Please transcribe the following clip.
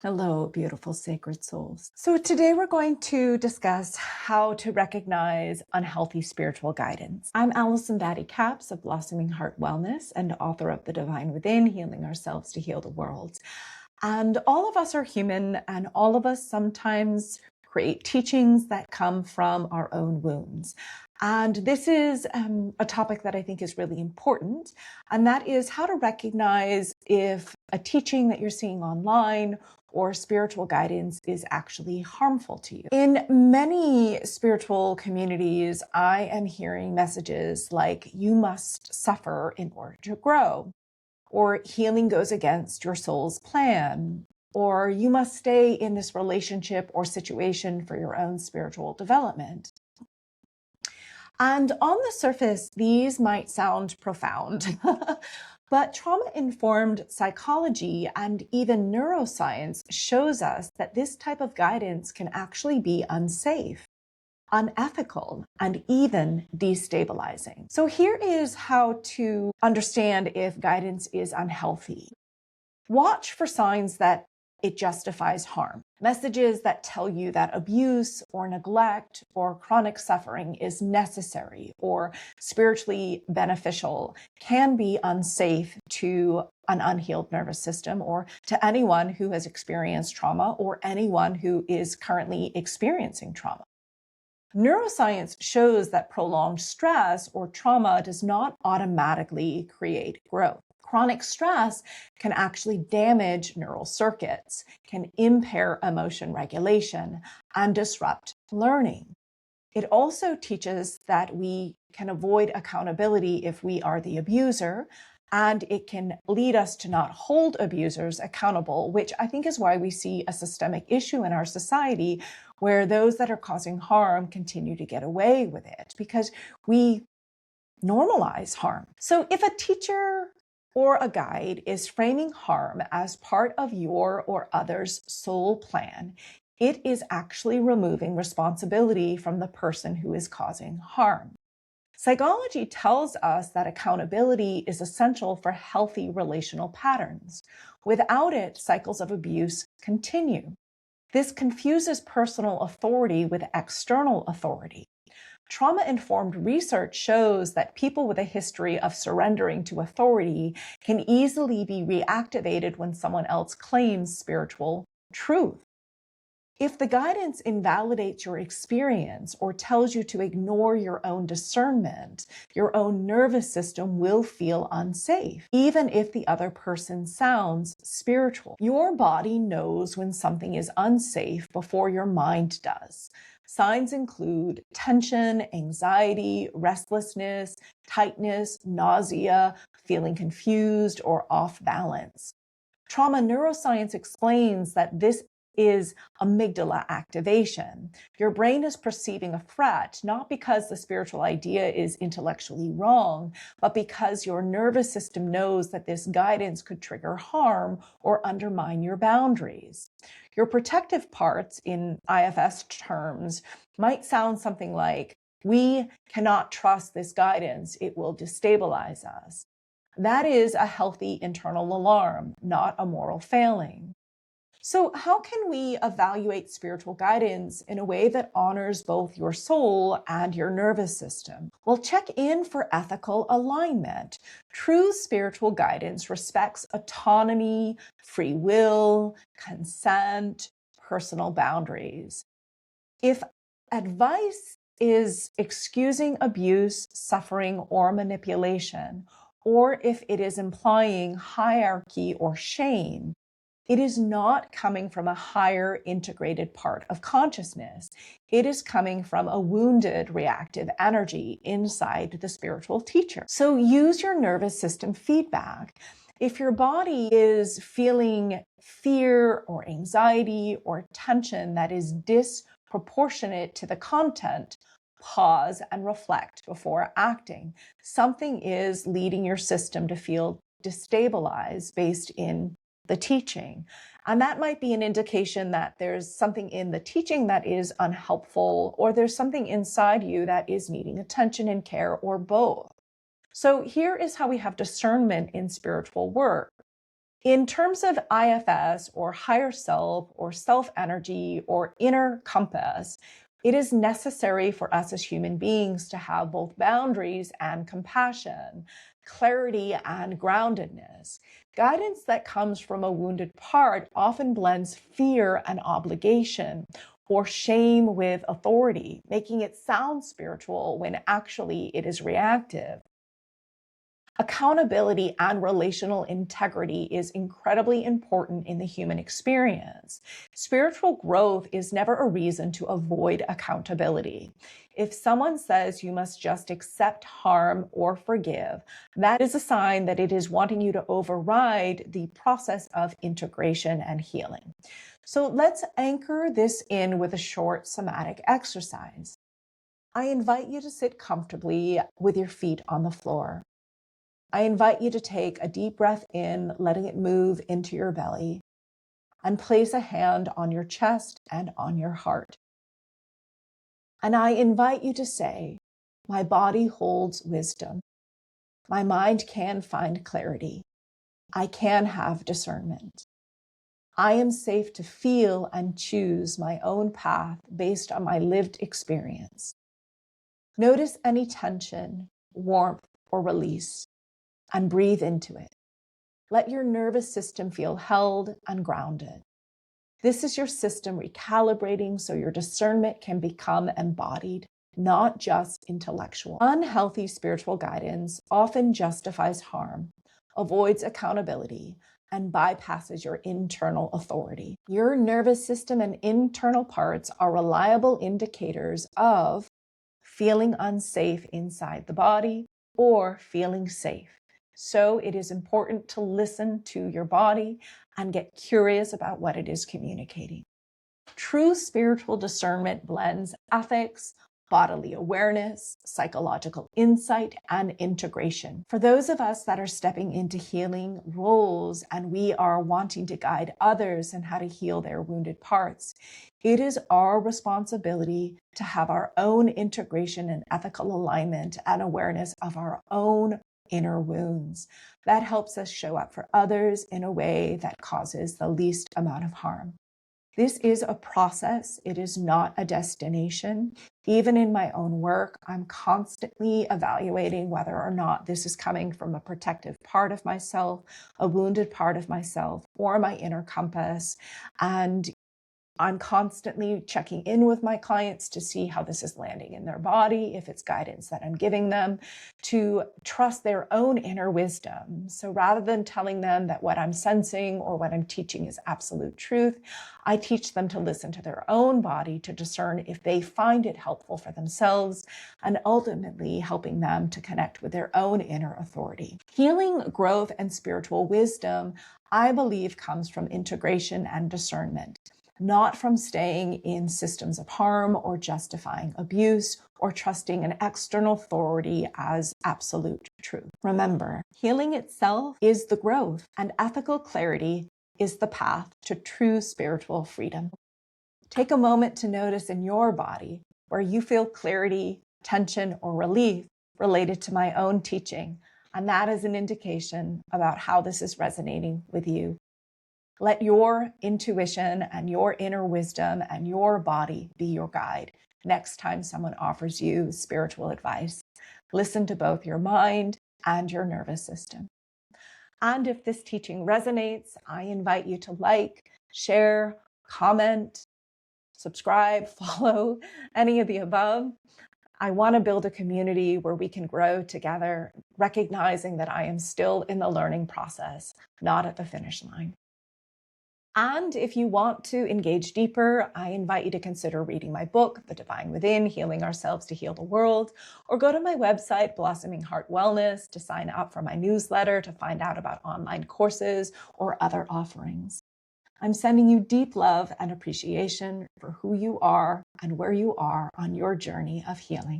Hello, beautiful sacred souls. So today we're going to discuss how to recognize unhealthy spiritual guidance. I'm Allison Caps of Blossoming Heart Wellness and author of The Divine Within, Healing Ourselves to Heal the World. And all of us are human, and all of us sometimes create teachings that come from our own wounds. And this is a topic that I think is really important, and that is how to recognize if a teaching that you're seeing online or spiritual guidance is actually harmful to you. In many spiritual communities, I am hearing messages like, you must suffer in order to grow, or healing goes against your soul's plan, or you must stay in this relationship or situation for your own spiritual development. And on the surface, these might sound profound, but trauma-informed psychology and even neuroscience shows us that this type of guidance can actually be unsafe, unethical, and even destabilizing. So here is how to understand if guidance is unhealthy. Watch for signs that it justifies harm. Messages that tell you that abuse or neglect or chronic suffering is necessary or spiritually beneficial can be unsafe to an unhealed nervous system or to anyone who has experienced trauma or anyone who is currently experiencing trauma. Neuroscience shows that prolonged stress or trauma does not automatically create growth. Chronic stress can actually damage neural circuits, can impair emotion regulation, and disrupt learning. It also teaches that we can avoid accountability if we are the abuser, and it can lead us to not hold abusers accountable, which I think is why we see a systemic issue in our society where those that are causing harm continue to get away with it because we normalize harm. So if a teacher or a guide is framing harm as part of your or others' soul plan, it is actually removing responsibility from the person who is causing harm. Psychology tells us that accountability is essential for healthy relational patterns. Without it, cycles of abuse continue. This confuses personal authority with external authority. Trauma-informed research shows that people with a history of surrendering to authority can easily be reactivated when someone else claims spiritual truth. If the guidance invalidates your experience or tells you to ignore your own discernment, your own nervous system will feel unsafe, even if the other person sounds spiritual. Your body knows when something is unsafe before your mind does. Signs include tension, anxiety, restlessness, tightness, nausea, feeling confused or off balance. Trauma neuroscience explains that this is amygdala activation. Your brain is perceiving a threat, not because the spiritual idea is intellectually wrong, but because your nervous system knows that this guidance could trigger harm or undermine your boundaries. Your protective parts, in IFS terms, might sound something like, we cannot trust this guidance, it will destabilize us. That is a healthy internal alarm, not a moral failing. So how can we evaluate spiritual guidance in a way that honors both your soul and your nervous system? Well, check in for ethical alignment. True spiritual guidance respects autonomy, free will, consent, personal boundaries. If advice is excusing abuse, suffering, or manipulation, or if it is implying hierarchy or shame, it is not coming from a higher integrated part of consciousness. It is coming from a wounded reactive energy inside the spiritual teacher. So use your nervous system feedback. If your body is feeling fear or anxiety or tension that is disproportionate to the content, pause and reflect before acting. Something is leading your system to feel destabilized based in the teaching. And that might be an indication that there's something in the teaching that is unhelpful, or there's something inside you that is needing attention and care, or both. So here is how we have discernment in spiritual work. In terms of IFS or higher self or self energy or inner compass, it is necessary for us as human beings to have both boundaries and compassion, clarity and groundedness. Guidance that comes from a wounded part often blends fear and obligation or shame with authority, making it sound spiritual when actually it is reactive. Accountability and relational integrity is incredibly important in the human experience. Spiritual growth is never a reason to avoid accountability. If someone says you must just accept harm or forgive, that is a sign that it is wanting you to override the process of integration and healing. So let's anchor this in with a short somatic exercise. I invite you to sit comfortably with your feet on the floor. I invite you to take a deep breath in, letting it move into your belly, and place a hand on your chest and on your heart. And I invite you to say, my body holds wisdom. My mind can find clarity. I can have discernment. I am safe to feel and choose my own path based on my lived experience. Notice any tension, warmth, or release, and breathe into it. Let your nervous system feel held and grounded. This is your system recalibrating so your discernment can become embodied, not just intellectual. Unhealthy spiritual guidance often justifies harm, avoids accountability, and bypasses your internal authority. Your nervous system and internal parts are reliable indicators of feeling unsafe inside the body or feeling safe. So it is important to listen to your body and get curious about what it is communicating. True spiritual discernment blends ethics, bodily awareness, psychological insight, and integration. For those of us that are stepping into healing roles and we are wanting to guide others in how to heal their wounded parts, it is our responsibility to have our own integration and ethical alignment and awareness of our own inner wounds. That helps us show up for others in a way that causes the least amount of harm. This is a process. It is not a destination. Even in my own work, I'm constantly evaluating whether or not this is coming from a protective part of myself, a wounded part of myself, or my inner compass. And I'm constantly checking in with my clients to see how this is landing in their body, if it's guidance that I'm giving them, to trust their own inner wisdom. So rather than telling them that what I'm sensing or what I'm teaching is absolute truth, I teach them to listen to their own body to discern if they find it helpful for themselves, and ultimately helping them to connect with their own inner authority. Healing, growth, and spiritual wisdom, I believe, comes from integration and discernment, not from staying in systems of harm or justifying abuse or trusting an external authority as absolute truth. Remember, healing itself is the growth, and ethical clarity is the path to true spiritual freedom. Take a moment to notice in your body where you feel clarity, tension, or relief related to my own teaching, and that is an indication about how this is resonating with you. Let your intuition and your inner wisdom and your body be your guide next time someone offers you spiritual advice. Listen to both your mind and your nervous system. And if this teaching resonates, I invite you to like, share, comment, subscribe, follow, any of the above. I want to build a community where we can grow together, recognizing that I am still in the learning process, not at the finish line. And if you want to engage deeper, I invite you to consider reading my book, The Divine Within, Healing Ourselves to Heal the World, or go to my website, Blossoming Heart Wellness, to sign up for my newsletter to find out about online courses or other offerings. I'm sending you deep love and appreciation for who you are and where you are on your journey of healing.